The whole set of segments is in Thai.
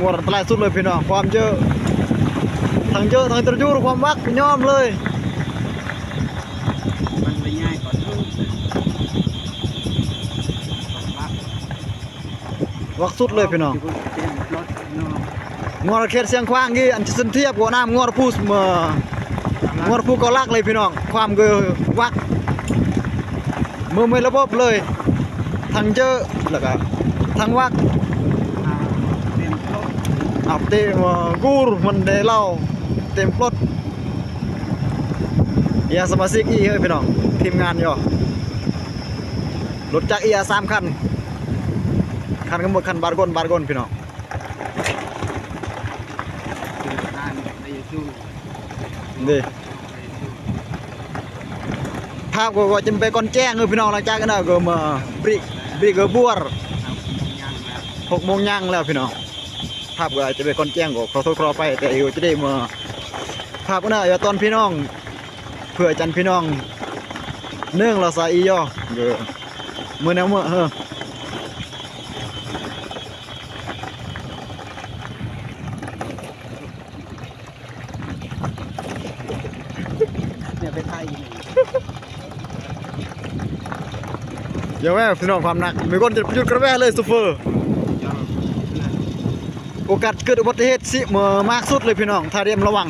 งวดตลายสุดเลยพี่น้องความเยอะทั้งตะจูความวักย่อมเลยมันไปง่ายกว่าทุกวักสุดเลยพี่น้องงวดเขตเสียงควางกี่อันจะเสนเทียบกับน้ำงวดพูสมางวดพูก็ลักเลยพี่น้องความเกอวักมือไม่ระบบเลยทั้งเยอะแล้วก็ทั้งวักอับเต็มกูรมันได้เล่าเต็มปลดเอียสมาชิกอีเฮ้ยพี่น้องทีมงานย่อรถจักรเอีย3 คันกันหมดคันบาร์กอนพี่น้องนี่ภาพก็จะไปก่อนแจ้งเลยพี่น้องหลังจากนั้นก็มาบริกบัว6 โมงย่างแล้วพี่น้องภาพก็จะไปก่อนแจ้งก็ขอโทษขอไปแต่อยู่จะได้มาภาพก็น่าจะตอนพี่น้องเพื่อจันพี่น้องเนื่องเราใส่ย่อเดี๋ยวมือแนวมือเนี่ยไปไทยเดี๋ยวแม่พี่น้องความหนักมีคนจะหยุดกระแวะเลยซูเฟอร์โอกาสเกิดอุบัติเหตุสิเมื่อมากสุดเลยพี่น้องถ้าเรียมระวัง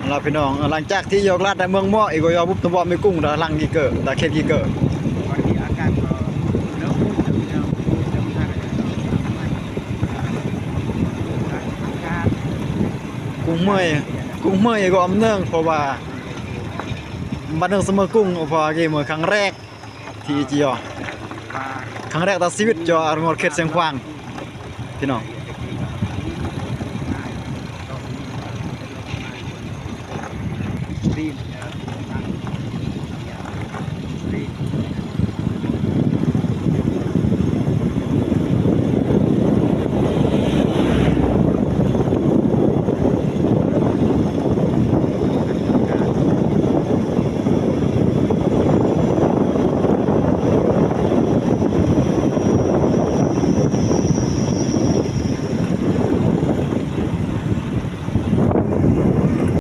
เราพี่น้องหลังจากที่ยกลาดในเมืองม่ออีกก็ยอบุบตัวบ่ไม่กุ้งแต่ลังกี่เกิดแต่เข็ดกี่เกิดกุ้งเมื่อยก็อมเนื่องเพราะว่าบันเทิงเสมอกุ้งเพราะกี่เมื่อครั้งแรกที่จีอครั้งแรกต่อชีวิตจออารมณ์เข็ดเสียงควางพี่น้องดี